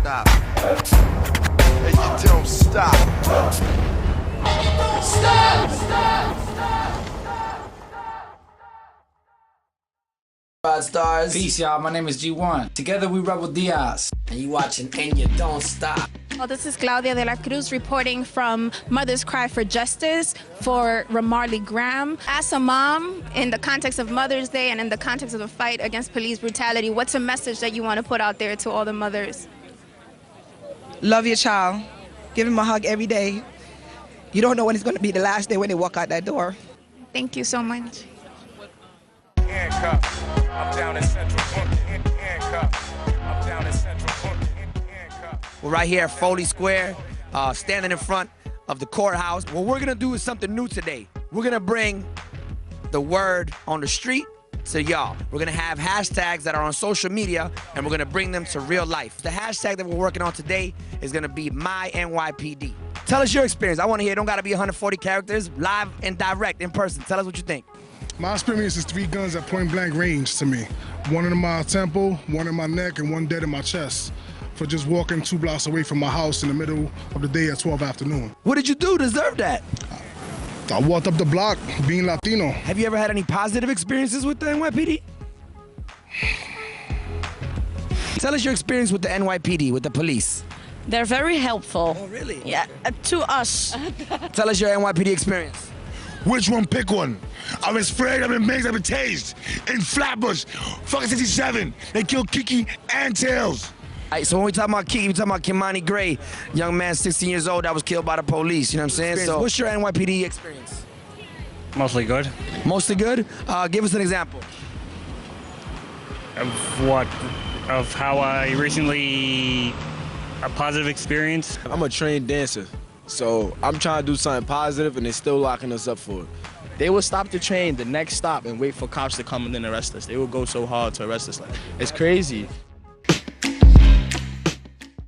stop. And you don't stop. Stop! Stars. Peace, y'all. My name is G1. Together we rebel Diaz. And you watching And You Don't Stop. Well, this is Claudia de la Cruz reporting from Mother's Cry for Justice for Ramarley Graham. As a mom, in the context of Mother's Day and in the context of the fight against police brutality, what's a message that you want to put out there to all the mothers? Love your child. Give him a hug every day. You don't know when it's going to be the last day when they walk out that door. Thank you so much. Handcuffs. I'm down in Central Park. Handcuffs. I'm down in Central Park. We're right here at Foley Square, standing in front of the courthouse. What we're gonna do is something new today. We're gonna bring the word on the street to y'all. We're gonna have hashtags that are on social media, and we're gonna bring them to real life. The hashtag that we're working on today is gonna be MyNYPD. Tell us your experience. I wanna hear, it don't gotta be 140 characters, live and direct, in person. Tell us what you think. My experience is 3 guns at point blank range to me. 1 in my temple, 1 in my neck, and 1 dead in my chest for just walking 2 blocks away from my house in the middle of the day at 12 afternoon. What did you do to deserve that? I walked up the block being Latino. Have you ever had any positive experiences with the NYPD? Tell us your experience with the NYPD, with the police. They're very helpful. Oh, really? Yeah, to us. Tell us your NYPD experience. Which one? Pick one. I've been sprayed, I've been mazed, I've been tased. In Flatbush, fucking 67. They killed Kiki and Tails. All right, so when we talk about Kiki, we talking about Kimani Gray, young man, 16 years old, that was killed by the police. You know what I'm saying? So what's your NYPD experience? Mostly good. Mostly good? Give us an example. Of what? Of how I recently, a positive experience? I'm a trained dancer, so I'm trying to do something positive and they're still locking us up for it. They will stop the train the next stop and wait for cops to come and then arrest us. They will go so hard to arrest us. Like, it's crazy.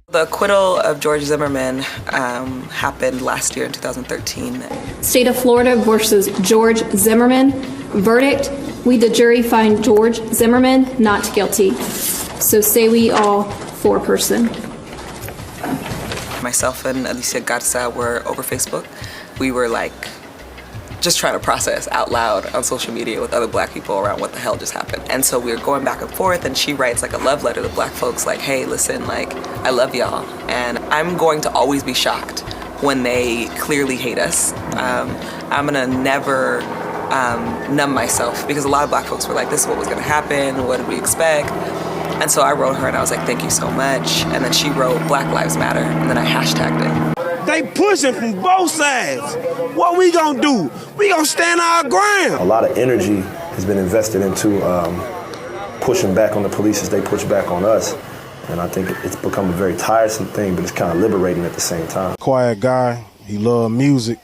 The acquittal of George Zimmerman happened last year in 2013. State of Florida versus George Zimmerman. Verdict, we the jury find George Zimmerman not guilty. So say we all 4-person. Myself and Alicia Garza were over Facebook. We were like just trying to process out loud on social media with other black people around what the hell just happened. And so we were going back and forth, and she writes like a love letter to black folks like, hey, listen, like, I love y'all. And I'm going to always be shocked when they clearly hate us. I'm gonna never numb myself, because a lot of black folks were like, this is what was gonna happen, what did we expect? And so I wrote her and I was like, thank you so much. And then she wrote Black Lives Matter, and then I hashtagged it. They pushing from both sides. What we gonna do? We gonna stand our ground. A lot of energy has been invested into pushing back on the police as they push back on us. And I think it's become a very tiresome thing, but it's kind of liberating at the same time. Quiet guy, he loved music.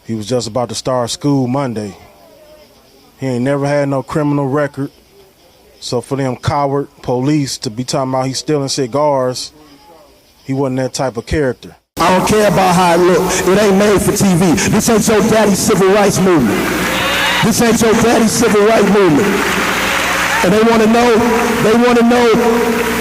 He was just about to start school Monday. He ain't never had no criminal record. So for them coward police to be talking about he's stealing cigars, he wasn't that type of character. I don't care about how it looks. It ain't made for TV. This ain't your daddy's civil rights movement. This ain't your daddy's civil rights movement. And they want to know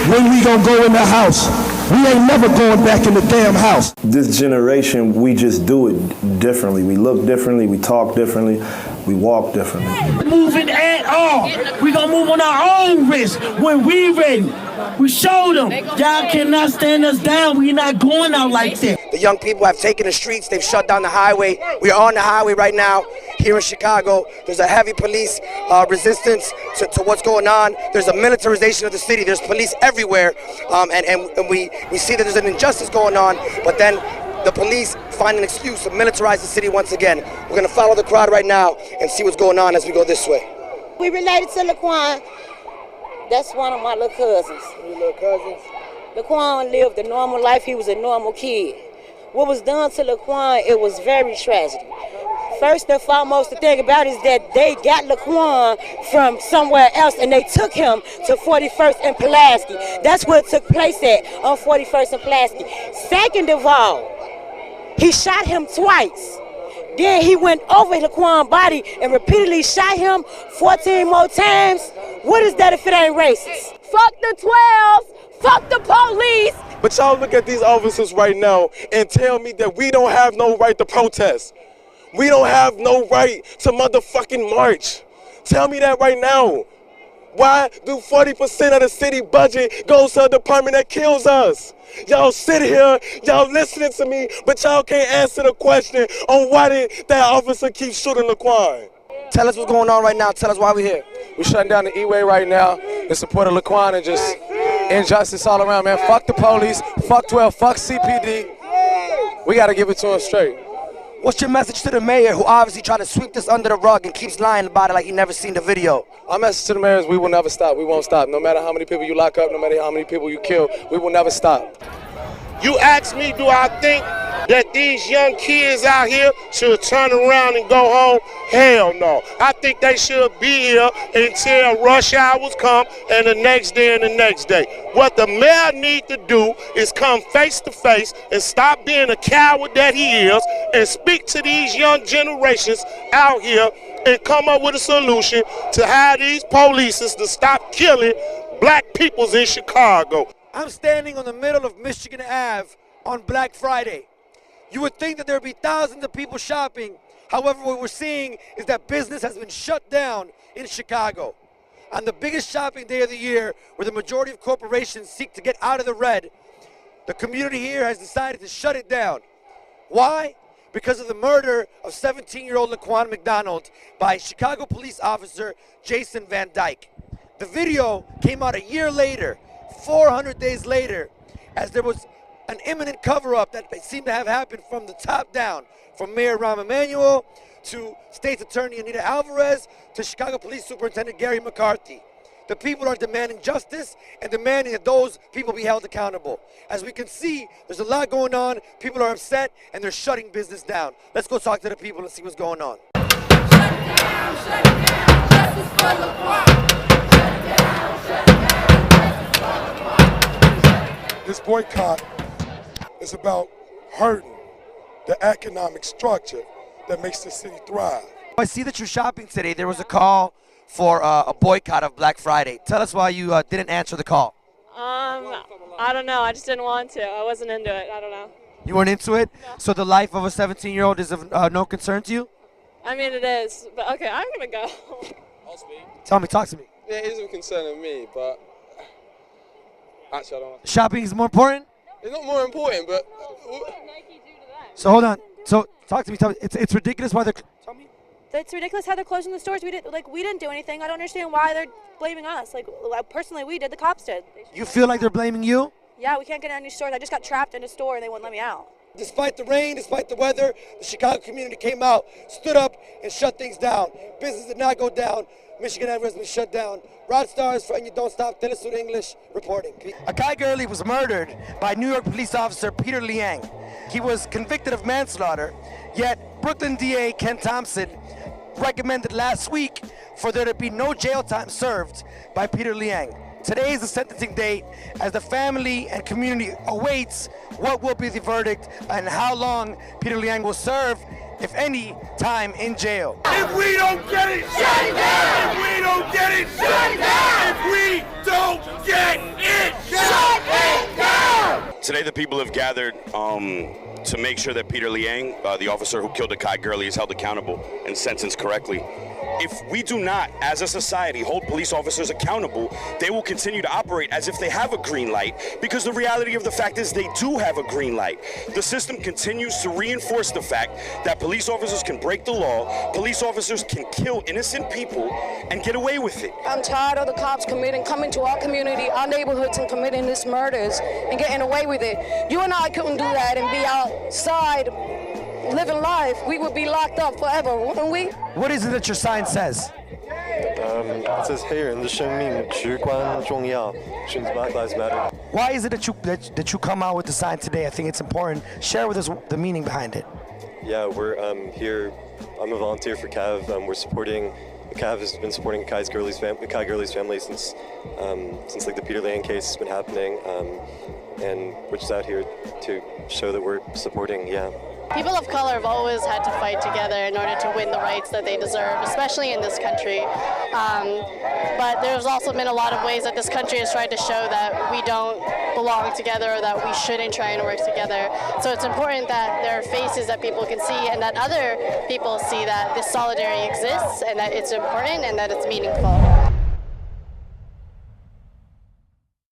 when we gonna go in the house. We ain't never going back in the damn house. This generation, we just do it differently. We look differently, we talk differently, we walk differently. Moving at all. We gonna move on our own risk when we ready. We showed them. Y'all cannot stand us down. We not going out like that. The young people have taken the streets. They've shut down the highway. We are on the highway right now here in Chicago. There's a heavy police resistance to what's going on. There's a militarization of the city. There's police everywhere. And we see that there's an injustice going on, but then the police find an excuse to militarize the city once again. We're going to follow the crowd right now and see what's going on as we go this way. We related to Laquan. That's one of my little cousins. Your little cousins? Laquan lived a normal life. He was a normal kid. What was done to Laquan, it was very tragic. First and foremost, the thing about it is that they got Laquan from somewhere else and they took him to 41st and Pulaski. That's where it took place at, on 41st and Pulaski. Second of all, he shot him twice. Then he went over Laquan's body and repeatedly shot him 14 more times. What is that if it ain't racist? Fuck the 12s, Fuck the police! But y'all look at these officers right now and tell me that we don't have no right to protest. We don't have no right to motherfucking march. Tell me that right now. Why do 40% of the city budget goes to a department that kills us? Y'all sit here, y'all listening to me, but y'all can't answer the question on why did that officer keep shooting Laquan. Tell us what's going on right now. Tell us why we're here. We're shutting down the E-way right now in support of Laquan and just injustice all around, man. Fuck the police, fuck 12, fuck CPD. We got to give it to them straight. What's your message to the mayor who obviously tried to sweep this under the rug and keeps lying about it like he never seen the video? Our message to the mayor is we will never stop. We won't stop. No matter how many people you lock up, no matter how many people you kill, we will never stop. You ask me, do I think that these young kids out here should turn around and go home? Hell no. I think they should be here until rush hours come and the next day and the next day. What the mayor needs to do is come face to face and stop being a coward that he is and speak to these young generations out here and come up with a solution to have these police to stop killing black peoples in Chicago. I'm standing on the middle of Michigan Ave on Black Friday. You would think that there would be thousands of people shopping. However, what we're seeing is that business has been shut down in Chicago. On the biggest shopping day of the year, where the majority of corporations seek to get out of the red, the community here has decided to shut it down. Why? Because of the murder of 17-year-old Laquan McDonald by Chicago police officer Jason Van Dyke. The video came out a year later, 400 days later, as there was an imminent cover-up that seemed to have happened from the top down, from Mayor Rahm Emanuel to State's Attorney Anita Alvarez to Chicago Police Superintendent Gary McCarthy. The people are demanding justice and demanding that those people be held accountable. As we can see, there's a lot going on. People are upset and they're shutting business down. Let's go talk to the people and see what's going on. Shut down, justice for Laquan. This boycott is about hurting the economic structure that makes the city thrive. I see that you're shopping today. There was a call for a boycott of Black Friday. Tell us why you didn't answer the call. I don't know. I just didn't want to. I wasn't into it. I don't know. You weren't into it? No. So the life of a 17-year-old is of no concern to you? I mean, it is. But okay, I'm going to go. I'll speak. Tell me, talk to me. Yeah, it is of concern to me, but actually I don't know. Shopping is more important? It's not more important, but... So hold on. So talk to me. Tell me. It's ridiculous why they're... Tell me. It's ridiculous how they're closing the stores. We didn't do anything. I don't understand why they're blaming us. Personally, we did. The cops did. You feel like they're blaming you? Yeah, we can't get in any stores. I just got trapped in a store and they wouldn't let me out. Despite the rain, despite the weather, the Chicago community came out, stood up, and shut things down. Business did not go down. Michigan Avenue has been shut down. Rod Stars for And You Don't Stop, Telesur English, reporting. Akai Gurley was murdered by New York police officer Peter Liang. He was convicted of manslaughter, yet Brooklyn DA Ken Thompson recommended last week for there to be no jail time served by Peter Liang. Today is the sentencing date as the family and community awaits what will be the verdict and how long Peter Liang will serve, if any, time in jail. If we don't get it, shut it down! If we don't get it, shut it down! If we don't get it, shut it down! Today the people have gathered to make sure that Peter Liang, the officer who killed Akai Gurley, is held accountable and sentenced correctly. If we do not, as a society, hold police officers accountable, they will continue to operate as if they have a green light, because the reality of the fact is they do have a green light. The system continues to reinforce the fact that police officers can break the law, police officers can kill innocent people and get away with it. I'm tired of the cops coming to our community, our neighborhoods, and committing these murders and getting away with it. You and I couldn't do that and be outside living life. We would be locked up forever, wouldn't we? What is it that your sign says? It says 黑人的生命至关重要. Black Lives Matter. Why is it that you come out with the sign today? I think it's important. Share with us the meaning behind it. Yeah, we're here. I'm a volunteer for CAV. We're supporting. CAV has been supporting Akai Gurley's family since like the Peter Liang case has been happening, and we're just out here to show that we're supporting. Yeah. People of color have always had to fight together in order to win the rights that they deserve, especially in this country. But there's also been a lot of ways that this country has tried to show that we don't belong together or that we shouldn't try and work together. So it's important that there are faces that people can see and that other people see that this solidarity exists and that it's important and that it's meaningful.